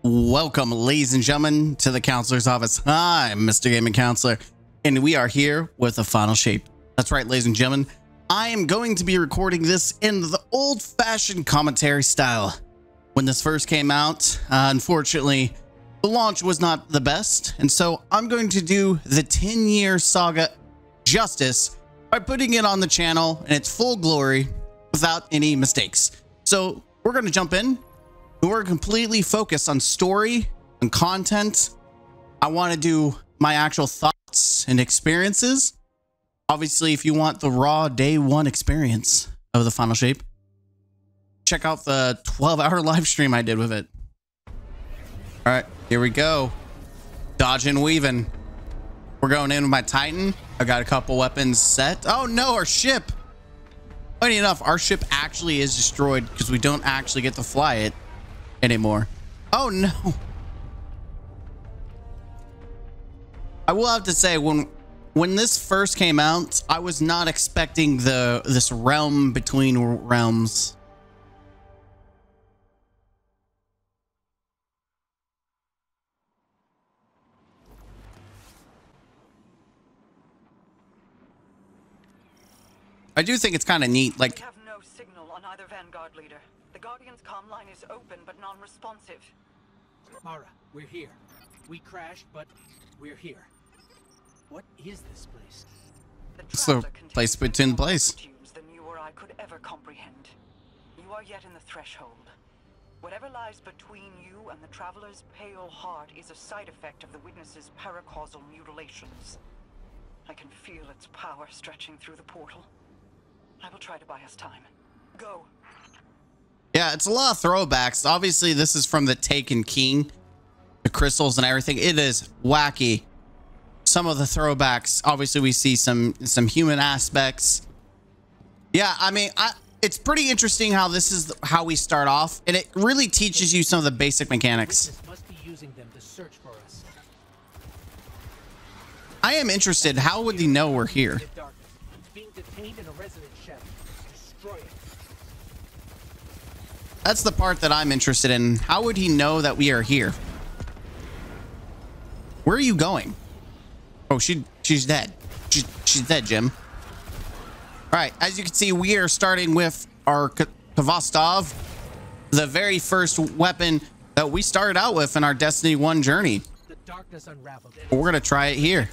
Welcome, ladies and gentlemen, to the counselor's office. I'm Mr. Gaming Counselor, and we are here with the final shape. That's right, ladies and gentlemen. I am going to be recording this in the old-fashioned commentary style. When this first came out, unfortunately, the launch was not the best, and so I'm going to do the 10-year saga justice by putting it on the channel in its full glory without any mistakes. So we're going to jump in. We're completely focused on story and content. I want to do my actual thoughts and experiences. Obviously, if you want the raw day one experience of the final shape, check out the 12-hour live stream I did with it. All right, here we go. Dodging and weaving. We're going in with my Titan. I got a couple weapons set. Oh no, our ship. Funny enough, our ship actually is destroyed because we don't actually get to fly it anymore. Oh no. I will have to say, when this first came out, I was not expecting this realm between realms. I do think it's kind of neat. Like, we have no signal on either Vanguard leader. The Guardian's comm line is open but non-responsive. Mara, we're here. We crashed, but we're here. What is this place? It's the place between place. Than you or I could ever comprehend. You are yet in the threshold. Whatever lies between you and the Traveler's pale heart is a side effect of the witness's paracausal mutilations. I can feel its power stretching through the portal. I will try to buy us time. Go. Yeah, it's a lot of throwbacks. Obviously, this is from the Taken King, the crystals and everything. It is wacky. Some of the throwbacks, obviously, we see some human aspects. Yeah, I mean, it's pretty interesting how this is how we start off, and it really teaches you some of the basic mechanics. Must be using them to search for us. I am interested. How would he know we're here? Being detained in a resident shadow. Destroy it. That's the part that I'm interested in. How would he know that we are here? Where are you going? Oh, she's dead. She's dead, Jim. All right, as you can see, we are starting with our Kvostov, the very first weapon that we started out with in our Destiny 1 journey. The darkness unraveled. We're gonna try it here.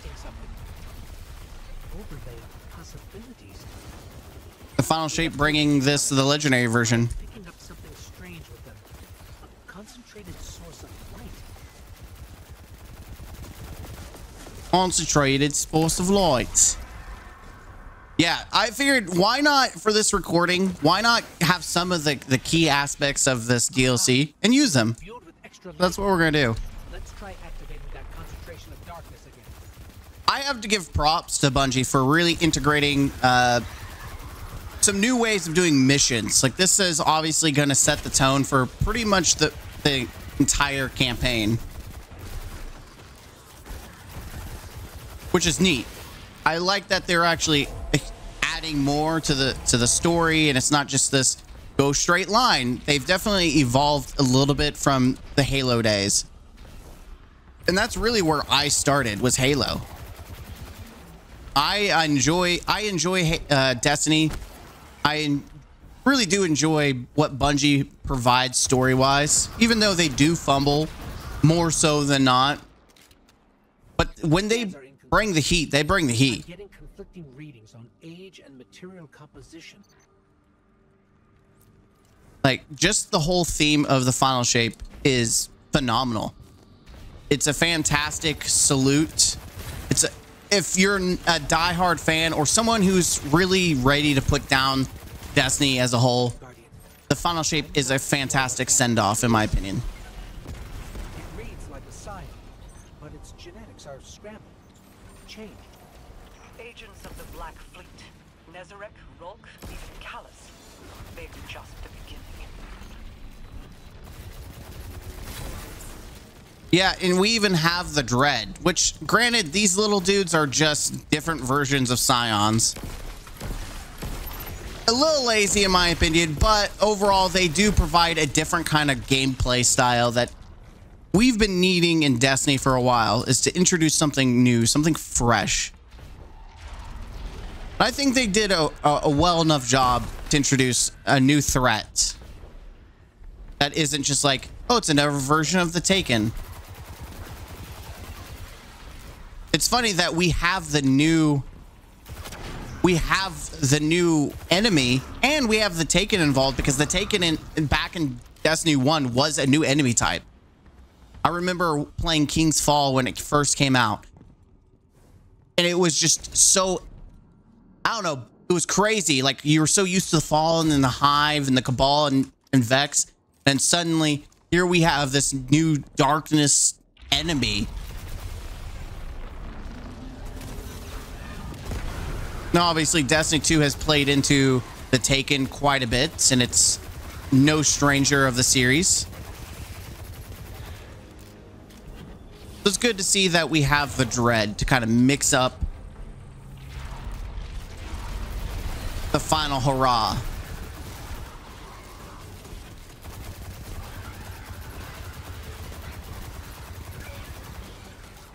The final shape bringing this to the legendary version. Picking up something strange with them. A concentrated source of light. Concentrated source of light. Yeah, I figured, why not, for this recording, why not have some of the key aspects of this DLC and use them? That's what we're gonna do. Let's try activating that concentration of darkness again. I have to give props to Bungie for really integrating some new ways of doing missions. Like, this is obviously going to set the tone for pretty much the entire campaign, which is neat. I like that they're actually adding more to the story, and it's not just this go straight line. They've definitely evolved a little bit from the Halo days, and that's really where I started, was Halo. I enjoy Destiny. I really do enjoy what Bungie provides story-wise, even though they do fumble more so than not. But when they bring the heat, they bring the heat. I'm getting conflicting readings on age and material composition. Like, just the whole theme of the final shape is phenomenal. It's a fantastic salute. If you're a diehard fan or someone who's really ready to put down Destiny as a whole, the final shape is a fantastic send-off, in my opinion. It reads like a sign, but its genetics are scrambled, changed. Agents of the Black Fleet, Nezarec, Rolk, even Callus. They're just the beginning. Yeah, and we even have the Dread, which, granted, these little dudes are just different versions of Scions. A little lazy, in my opinion, but overall, they do provide a different kind of gameplay style that we've been needing in Destiny for a while is to introduce something new, something fresh. I think they did a well enough job to introduce a new threat that isn't just like, oh, it's another version of the Taken. It's funny that we have the new enemy and we have the Taken involved, because the Taken back in Destiny 1 was a new enemy type. I remember playing King's Fall when it first came out, and it was just so, I don't know, it was crazy. Like, you were so used to the Fallen and the Hive and the Cabal and Vex, and suddenly here we have this new darkness enemy. Now, obviously, Destiny 2 has played into the Taken quite a bit, and it's no stranger of the series. It's good to see that we have the Dread to kind of mix up the final hurrah.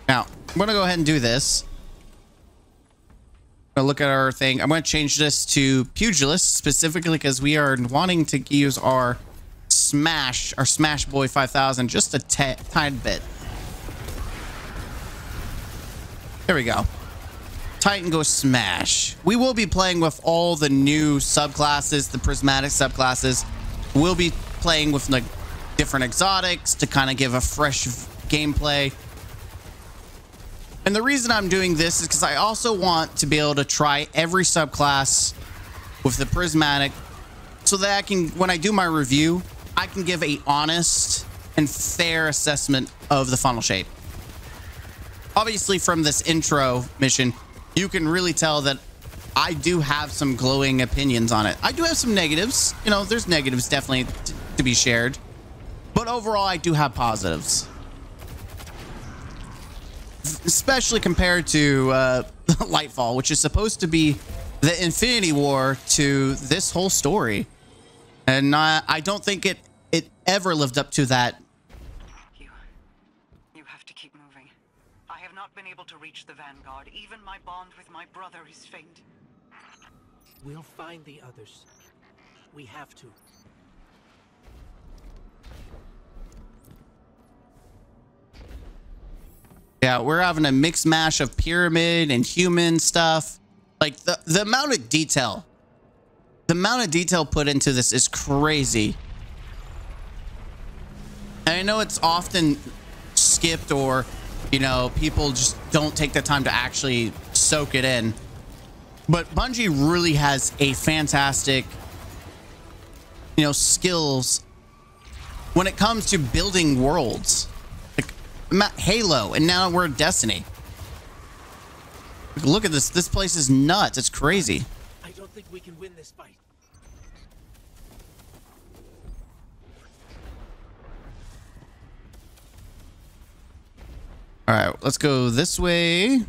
Now, I'm going to go ahead and do this. I'm going to look at our thing. I'm going to change this to Pugilist, specifically because we are wanting to use our Smash Boy 5000 just a tiny bit. There we go. Titan goes Smash. We will be playing with all the new subclasses, the prismatic subclasses. We'll be playing with like different exotics to kind of give a fresh gameplay. And the reason I'm doing this is because I also want to be able to try every subclass with the prismatic, so that I can, when I do my review, I can give a honest and fair assessment of the final shape. Obviously, from this intro mission, you can really tell that I do have some glowing opinions on it. I do have some negatives. You know, there's negatives definitely to be shared. But overall, I do have positives. Especially compared to Lightfall, which is supposed to be the Infinity War to this whole story. And I don't think it ever lived up to that. You have to keep moving. I have not been able to reach the Vanguard. Even my bond with my brother is faint. We'll find the others. We have to. Yeah, we're having a mixed mash of pyramid and human stuff. Like, the amount of detail. The amount of detail put into this is crazy. And I know it's often skipped, or, you know, people just don't take the time to actually soak it in. But Bungie really has a fantastic, you know, skills when it comes to building worlds. Like Halo, and now we're Destiny. Look at this. This place is nuts. It's crazy. I don't think we can win this fight. All right, let's go this way.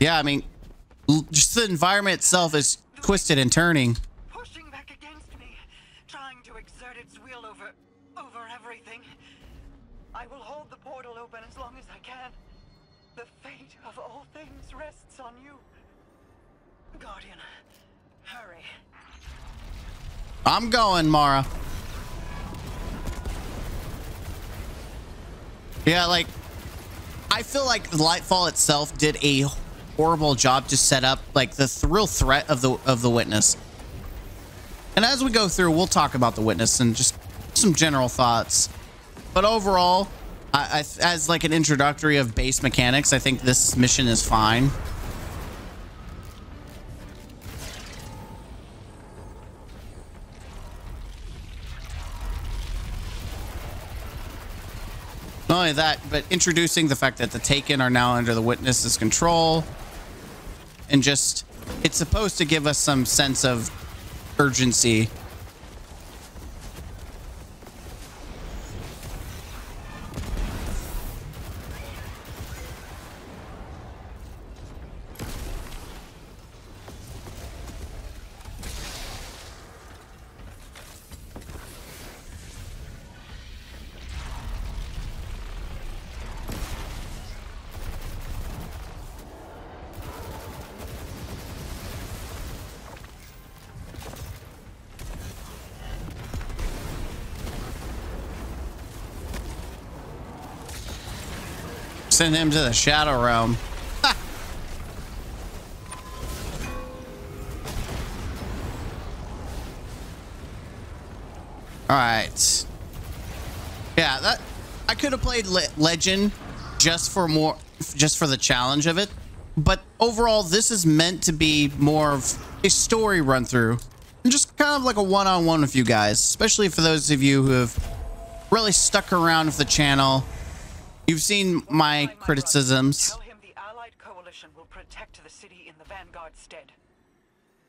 Yeah, I mean, just the environment itself is twisted and turning. Pushing back against me, trying to exert its will over everything. I will hold the portal open as long as I can. The fate of all things rests on you. Guardian, hurry. I'm going, Mara. Yeah, like, I feel like Lightfall itself did a horrible job to set up like the real threat of the Witness. And as we go through, we'll talk about the Witness and just some general thoughts. But overall, as like an introductory of base mechanics, I think this mission is fine. Not only that, but introducing the fact that the Taken are now under the Witness's control. And just, it's supposed to give us some sense of urgency. Send him to the Shadow Realm. Ha! All right. Yeah, that I could have played Legend just for the challenge of it, but overall this is meant to be more of a story run through and just kind of like a one-on-one with you guys, especially for those of you who have really stuck around with the channel. You've seen my criticisms. Tell him the Allied Coalition will protect the city in the Vanguard's stead.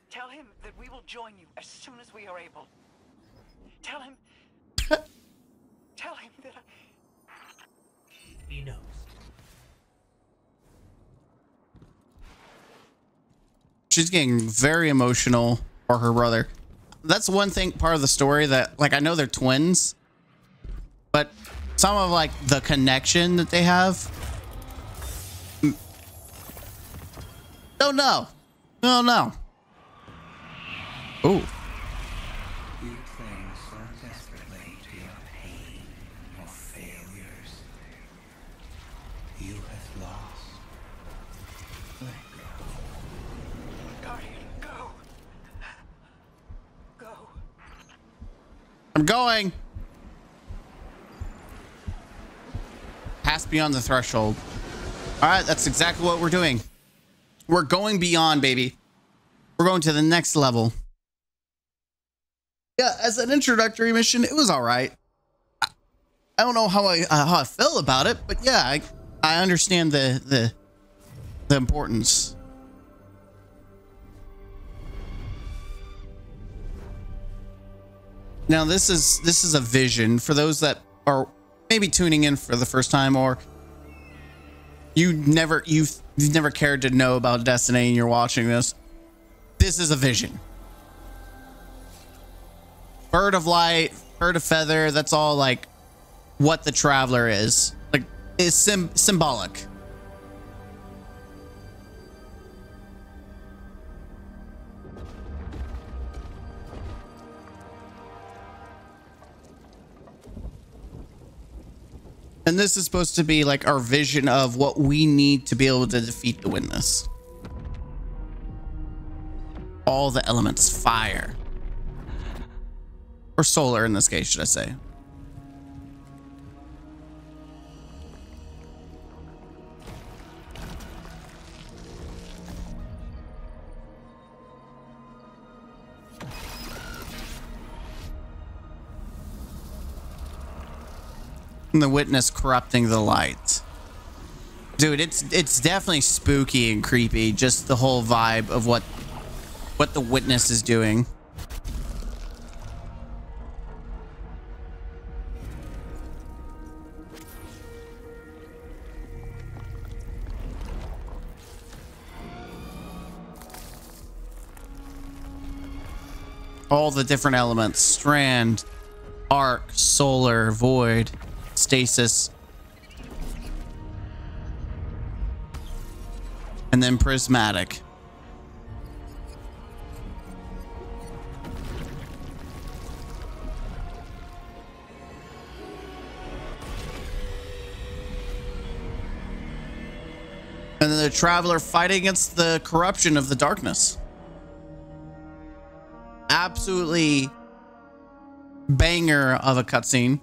Tell him that we will join you as soon as we are able. Tell him that He knows. She's getting very emotional for her brother. That's one thing, part of the story that, like, I know they're twins, but some of like the connection that they have. Don't know. No, no. Ooh. You cling so desperately to your pain, your failures. You have lost. Let go. Guardian, go. Go. I'm going. Pass beyond the threshold. All right, that's exactly what we're doing. We're going beyond, baby. We're going to the next level. Yeah, as an introductory mission, it was all right. I don't know how I feel about it, but yeah, I understand the importance. Now this is a vision for those that are maybe tuning in for the first time, or you've never cared to know about Destiny and you're watching this. This is a vision. Bird of light, bird of feather, that's all like what the traveler is. Like, it's symbolic. And this is supposed to be like our vision of what we need to be able to defeat the witness. All the elements, fire. Or solar in this case, should I say. And the witness corrupting the light. Dude, it's definitely spooky and creepy, just the whole vibe of what the witness is doing. All the different elements: strand, arc, solar, void, stasis, and then prismatic. And then the traveler fighting against the corruption of the darkness. Absolutely banger of a cutscene.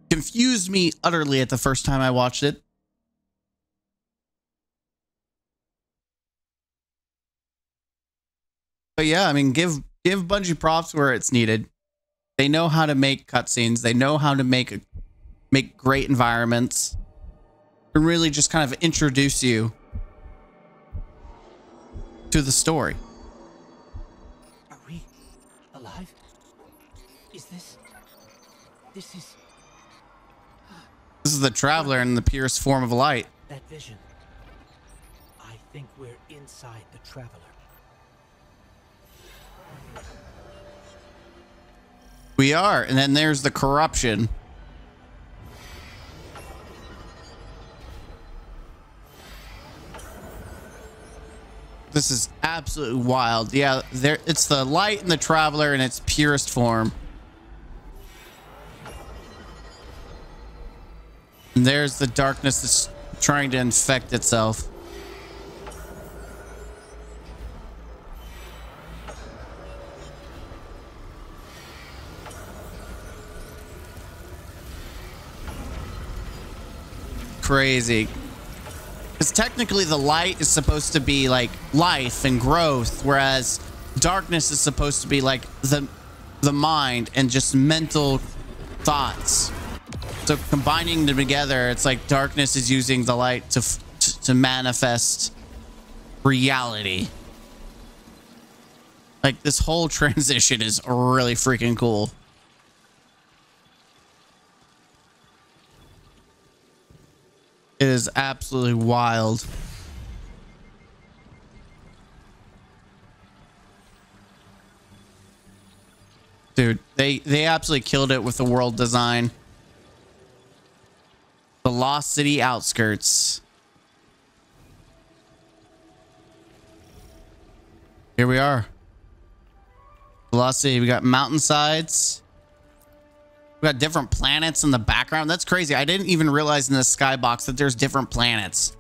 Confused me utterly at the first time I watched it. But yeah, I mean, give Bungie props where it's needed. They know how to make cutscenes. They know how to make great environments. And really just kind of introduce you to the story. Are we alive? Is this is... This is the traveler in the purest form of light. That vision. I think we're inside the traveler. We are. And then there's the corruption. This is absolutely wild. Yeah, it's the light and the traveler in its purest form. And there's the darkness that's trying to infect itself. Crazy. Because technically the light is supposed to be like life and growth, whereas darkness is supposed to be like the mind and just mental thoughts. So combining them together, it's like darkness is using the light to manifest reality. Like this whole transition is really freaking cool. It is absolutely wild. Dude, they absolutely killed it with the world design. The Lost City outskirts. Here we are. The Lost City. We got mountainsides. We got different planets in the background. That's crazy. I didn't even realize in the skybox that there's different planets.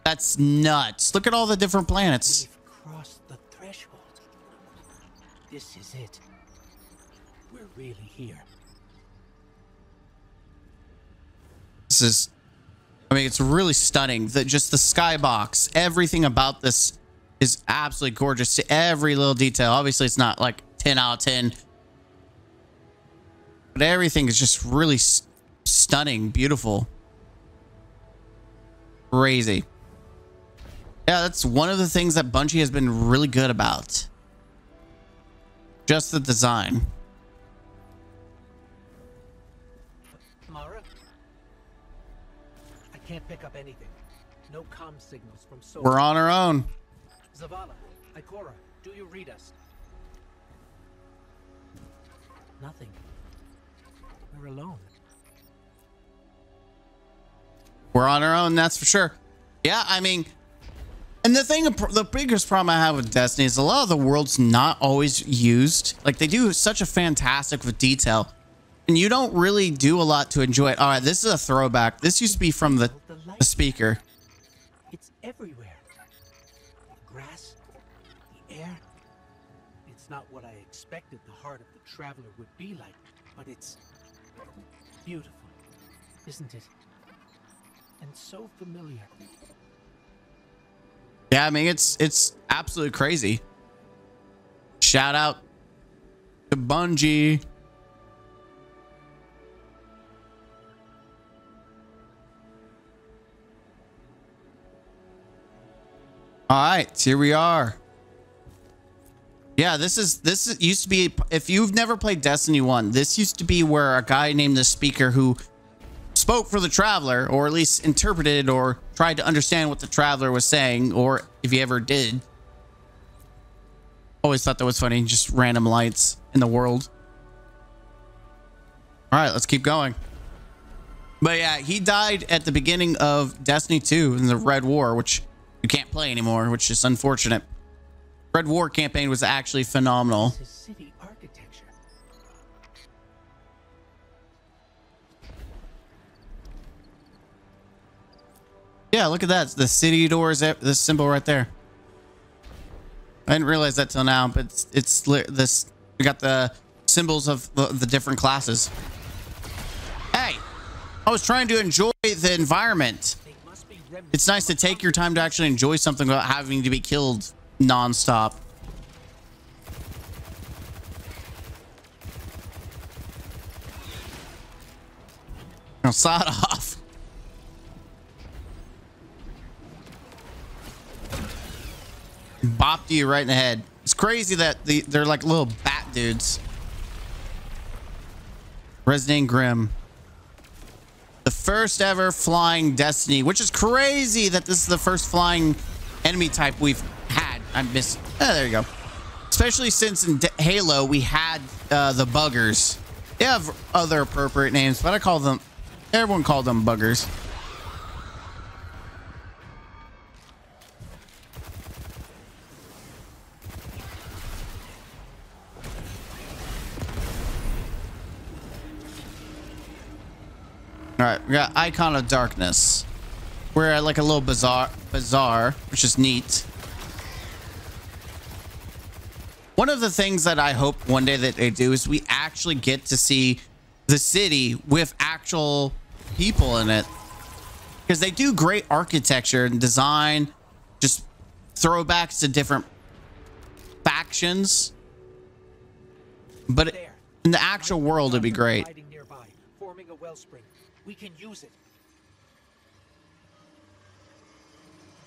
That's nuts. Look at all the different planets. We've crossed the threshold. This is it. We're really here. This is, I mean, it's really stunning. Just the skybox, everything about this is absolutely gorgeous to every little detail. Obviously, it's not like 10 out of 10. But everything is just really stunning, beautiful. Crazy. Yeah, that's one of the things that Bungie has been really good about. Just the design. Mara? I can't pick up anything. No comm signals from Sol. We're on our own. Zavala, Ikora, do you read us? Nothing. We're alone. We're on our own, that's for sure. Yeah, I mean, and the biggest problem I have with Destiny is a lot of the world's not always used. Like, they do such a fantastic with detail, and you don't really do a lot to enjoy it. All right, this is a throwback. This used to be from the speaker. It's everywhere. The grass, the air. It's not what I expected the heart of the traveler would be like, but it's beautiful, isn't it? And so familiar. Yeah, I mean, it's absolutely crazy. Shout out to Bungie. All right, here we are. Yeah, this used to be, if you've never played Destiny 1, this used to be where a guy named the Speaker who spoke for the Traveler, or at least interpreted or tried to understand what the Traveler was saying, or if he ever did. Always thought that was funny, just random lights in the world. All right, let's keep going. But yeah, he died at the beginning of Destiny 2 in the Red War, which you can't play anymore, which is unfortunate. Red War campaign was actually phenomenal. This is city architecture. Yeah, look at that. It's the city doors, this symbol right there. I didn't realize that till now, but it's this. We got the symbols of the different classes. Hey, I was trying to enjoy the environment. It's nice to take your time to actually enjoy something without having to be killed non-stop. I'll saw it off. Bopped you right in the head. It's crazy that they're like little bat dudes. Resident Grim. The first ever flying Destiny, which is crazy that this is the first flying enemy type we've had. I missed. There you go. Especially since in Halo we had the buggers. They have other appropriate names, but I call them. Everyone called them buggers. All right, we got Icon of Darkness. We're at like a little bazaar, which is neat. One of the things that I hope one day that they do is we actually get to see the city with actual people in it, because they do great architecture and design, just throwbacks to different factions. But in the actual world, it'd be great. Nearby, forming a wellspring. We can use it.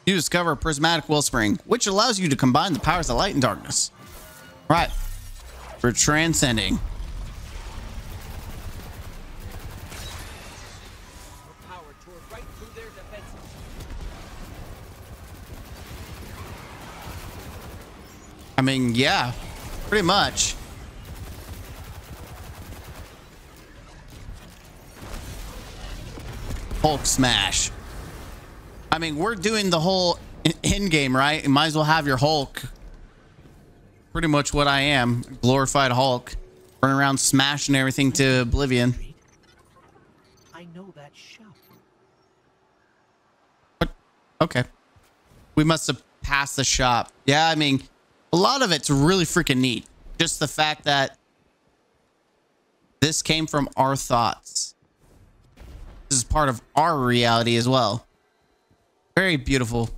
You discover a prismatic wellspring, which allows you to combine the powers of light and darkness. Right. For transcending. Power tore right through their defenses. I mean, yeah, pretty much. Hulk smash. I mean, we're doing the whole end game, right? You might as well have your Hulk. Pretty much what I am. Glorified Hulk. Running around smashing everything to oblivion. I know that shop. What? Okay. We must have passed the shop. Yeah, I mean, a lot of it's really freaking neat. Just the fact that this came from our thoughts. This is part of our reality as well. Very beautiful.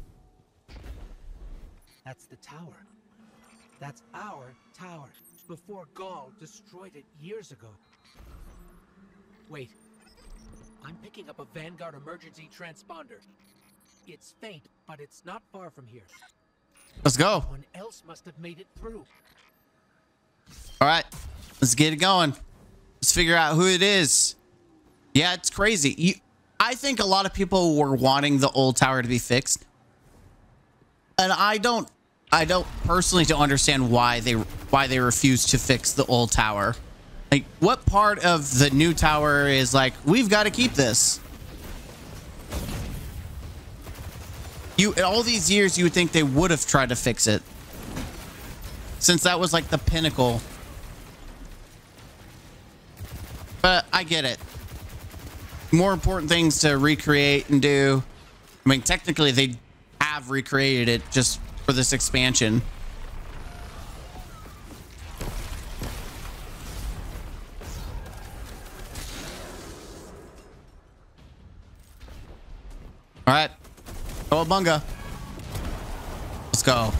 That's the tower. That's our tower. Before Gaul destroyed it years ago. Wait. I'm picking up a Vanguard emergency transponder. It's faint, but it's not far from here. Let's go. Someone else must have made it through. All right. Let's get it going. Let's figure out who it is. Yeah, it's crazy. I think a lot of people were wanting the old tower to be fixed. And I don't personally don't understand why they refuse to fix the old tower. Like, what part of the new tower is like, we've got to keep this? All these years, you would think they would have tried to fix it, since that was like the pinnacle. But I get it. More important things to recreate and do. I mean, technically, they have recreated it just for this expansion. All right. Bunga. Let's go.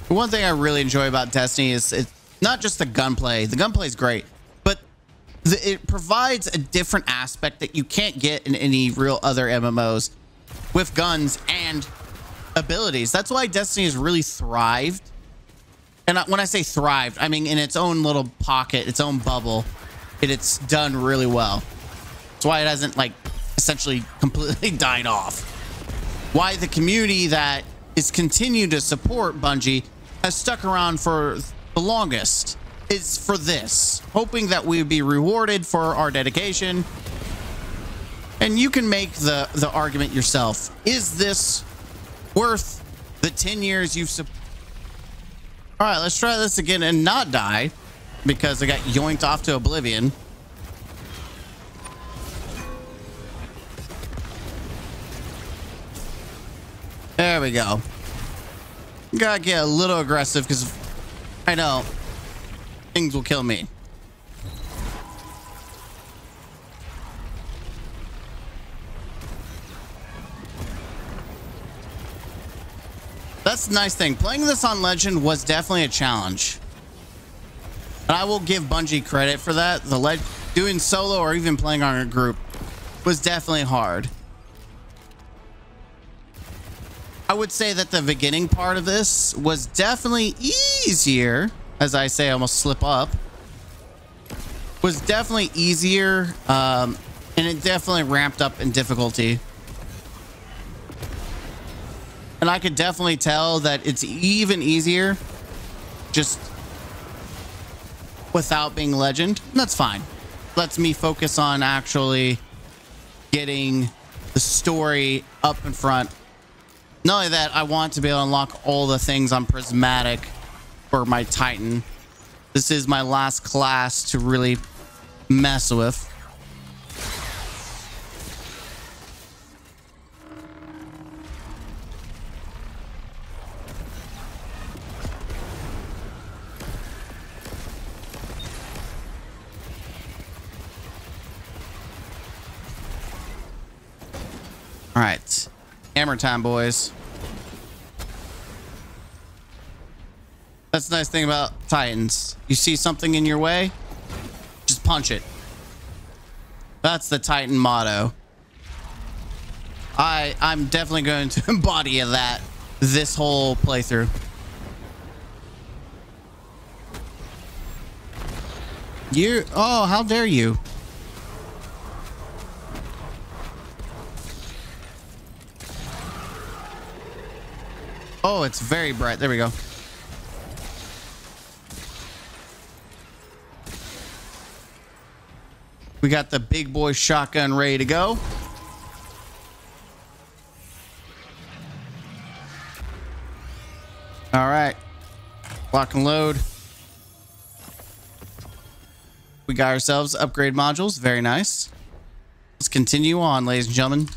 One thing I really enjoy about Destiny is it's not just the gunplay. The gunplay is great, but it provides a different aspect that you can't get in any real other MMOs with guns and abilities. That's why Destiny has really thrived. And when I say thrived, I mean in its own little pocket, its own bubble. It's done really well. That's why it hasn't like essentially completely died off. Why the community that is continued to support Bungie has stuck around for the longest is for this, hoping that we would be rewarded for our dedication. And you can make the argument yourself. Is this worth the 10 years you've supported? All right, let's try this again and not die, because I got yoinked off to oblivion. There we go. Gotta get a little aggressive because I know things will kill me. That's the nice thing. Playing this on Legend was definitely a challenge. And I will give Bungie credit for that. Doing solo or even playing on a group was definitely hard. I would say that the beginning part of this was definitely easier. As I say, I almost slip up. Was definitely easier. And it definitely ramped up in difficulty. And I could definitely tell that it's even easier just without being Legend. And that's fine. Lets me focus on actually getting the story up in front Not only that, I want to be able to unlock all the things on Prismatic for my Titan. This is my last class to really mess with. All right, hammer time, boys. That's the nice thing about Titans. You see something in your way, just punch it. That's the Titan motto. I'm definitely going to embody that this whole playthrough. Oh, how dare you? Oh, it's very bright. There we go. We got the big boy shotgun ready to go. All right. Lock and load. We got ourselves upgrade modules. Very nice. Let's continue on, ladies and gentlemen.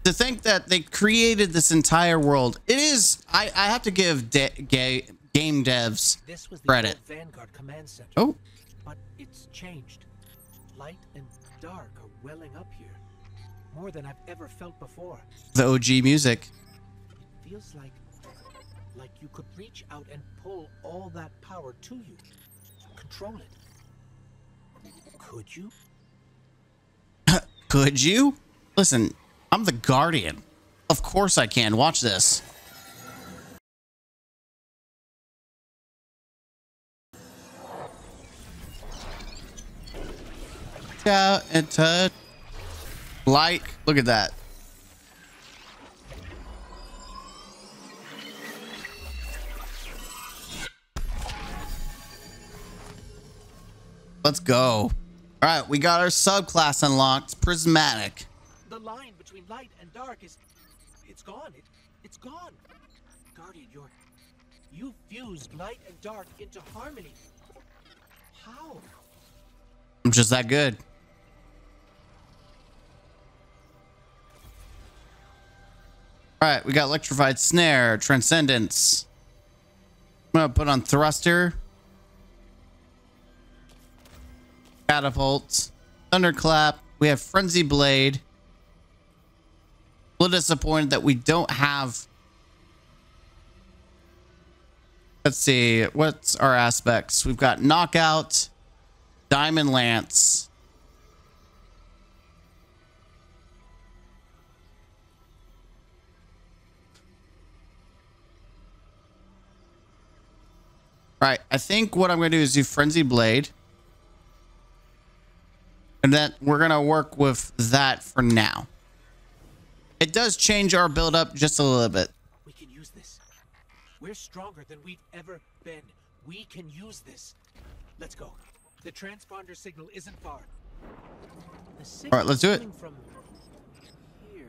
To think that they created this entire world, it is, I have to give game devs This was the credit. old Vanguard command center. Oh, But it's changed. Light and dark are welling up here. More than I've ever felt before. the OG music. It feels like you could reach out and pull all that power to you. Control it. Could you? Could you? Listen, I'm the Guardian. Of course I can. Watch this. Out and touch. Light. Look at that. Let's go. All right, we got our subclass unlocked. Prismatic. The line between light and dark it's gone. It's gone. Guardian, you fused light and dark into harmony. How? I'm just that good. All right, we got electrified snare, transcendence. I'm gonna put on thruster, catapult, thunderclap. We have frenzy blade. A little disappointed that we don't have. Let's see, what's our aspects? We've got knockout, diamond lance. All right, I think what I'm going to do is do frenzy blade. And then we're going to work with that for now. It does change our build up just a little bit. We can use this. We're stronger than we've ever been. We can use this. Let's go. The transponder signal isn't far. All right, let's do it. From here.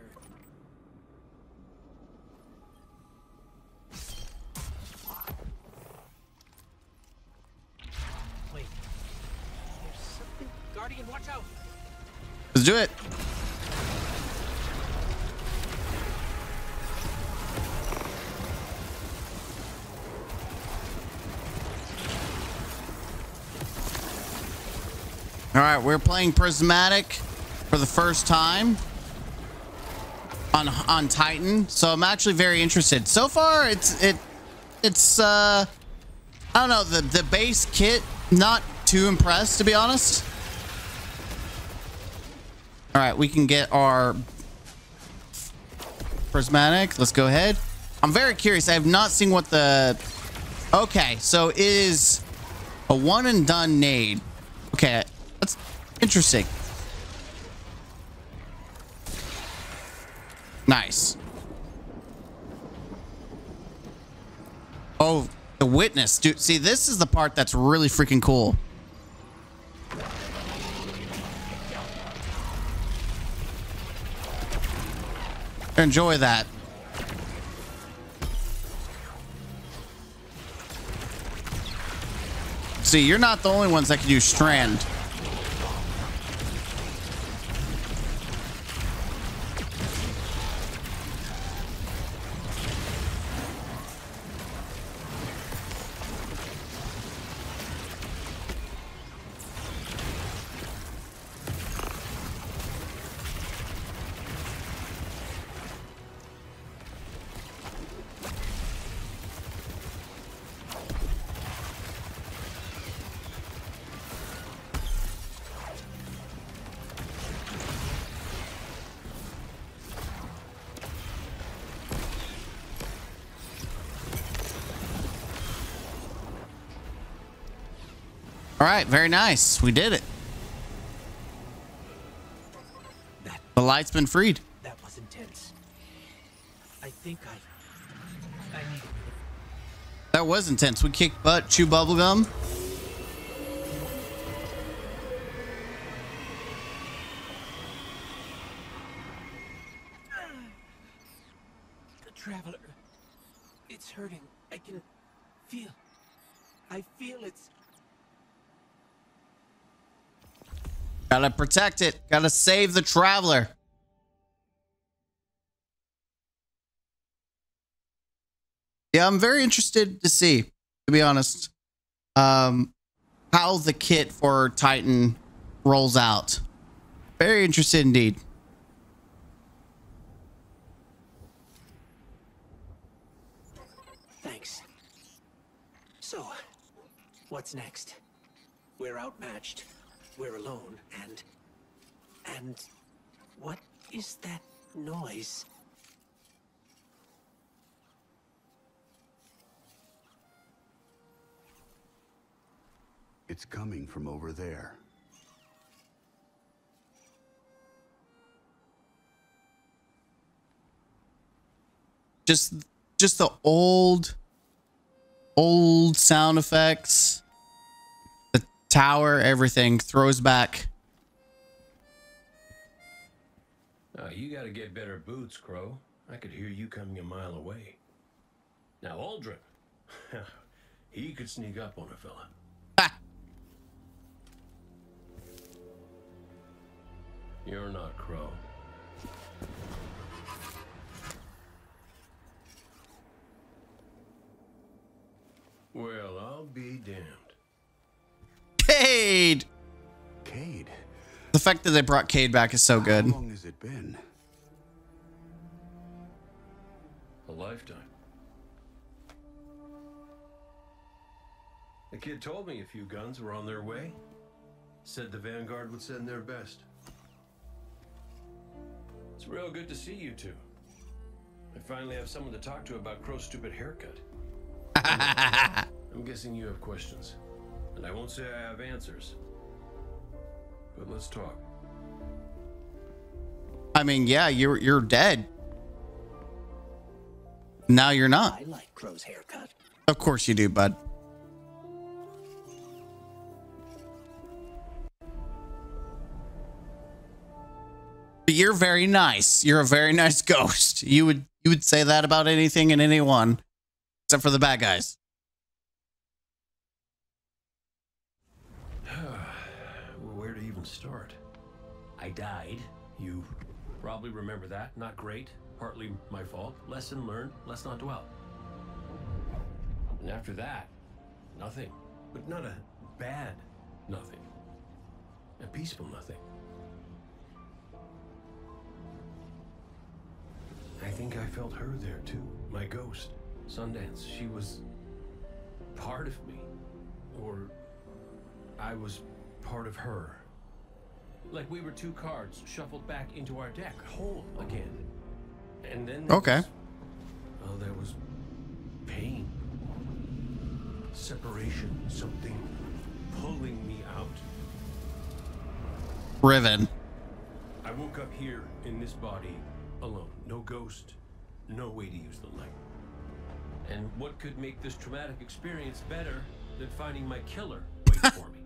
Wait. There's something. Guardian, watch out. Let's do it. All right, we're playing Prismatic for the first time on Titan, so I'm actually very interested. So far, it's I don't know, the base kit, not too impressed, to be honest. All right, we can get our Prismatic. Let's go ahead. I'm very curious. I have not seen what the... Okay, so it is a one and done nade. Okay, that's interesting. Nice. Oh, the witness. Dude, see, this is the part that's really freaking cool. Enjoy that. See, you're not the only ones that can use strand. All right, very nice. We did it. The light's been freed. That was intense. I think I need. That was intense. We kicked butt, chew bubblegum. The Traveler. It's hurting. I can feel. I feel it's. Gotta protect it. Gotta save the Traveler. Yeah, I'm very interested to see, to be honest, how the kit for Titan rolls out. Very interested indeed. Thanks. So, what's next? We're outmatched. We're alone, and what is that noise? It's coming from over there. Just the old sound effects. Tower, everything throws back. You gotta get better boots, Crow. I could hear you coming a mile away. Now, Aldrin, he could sneak up on a fella. Ha! You're not Crow. Well, I'll be damned. Cade! Cade? The fact that they brought Cade back is so good. How long has it been? A lifetime. The kid told me a few guns were on their way. Said the Vanguard would send their best. It's real good to see you two. I finally have someone to talk to about Crow's stupid haircut. I'm guessing you have questions. And I won't say I have answers. But let's talk. I mean, yeah, you're dead. Now you're not. I like Crow's haircut. Of course you do, bud. But you're very nice. You're a very nice ghost. You would say that about anything and anyone, except for the bad guys. Where to even start? I died. You probably remember that. Not great. Partly my fault. Lesson learned. Let's not dwell. And after that, nothing. But not a bad nothing. A peaceful nothing. I think I felt her there too. My ghost. Sundance. She was part of me. Or I was part of her. Like we were two cards shuffled back into our deck, whole again. And then there was pain. Separation. Something pulling me out. Riven. I woke up here in this body alone. No ghost. No way to use the light. And what could make this traumatic experience better than finding my killer waiting for me?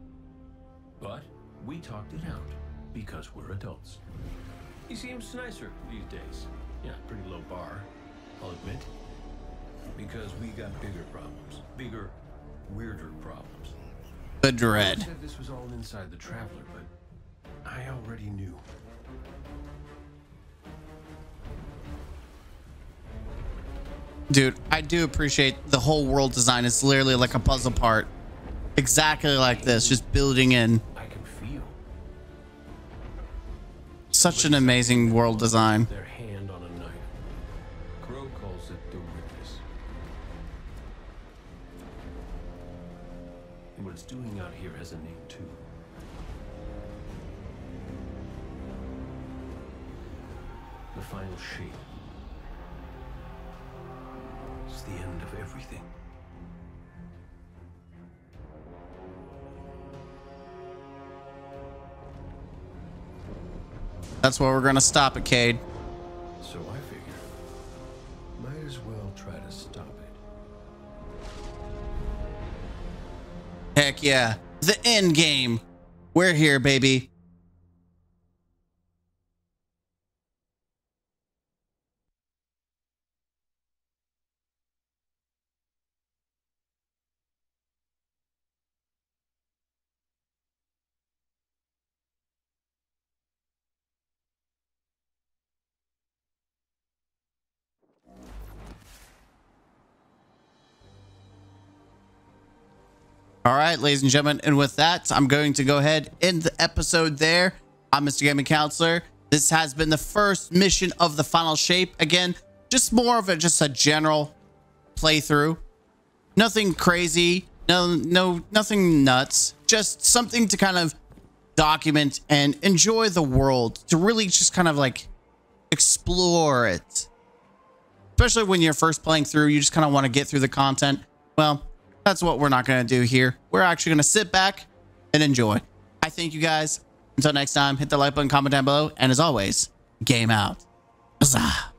But we talked it out because we're adults. He seems nicer these days. Yeah, pretty low bar, I'll admit. Because we got bigger problems. Bigger, weirder problems. The dread. I said this was all inside the Traveler, but I already knew. Dude, I do appreciate the whole world design. It's literally like a puzzle part. Exactly like this, just building in. I can feel Such an amazing world design. their hand on a knife. Crow calls it the witness. And what it's doing out here has a name too. The final shape. It's the end of everything. That's where we're gonna stop it, Cade. So I figure, might as well try to stop it. Heck yeah. The end game. We're here, baby. All right, ladies and gentlemen, and with that, I'm going to go ahead and end the episode there. I'm Mr. Gaming Counselor. This has been the first mission of the final shape. Again, just more of just a general playthrough. Nothing crazy, nothing nuts. Just something to kind of document and enjoy the world, to really just kind of like explore it. Especially when you're first playing through, you just kind of want to get through the content. Well, that's what we're not going to do here. We're actually going to sit back and enjoy. I thank you guys. Until next time, hit the like button, comment down below, and as always, game out. Huzzah.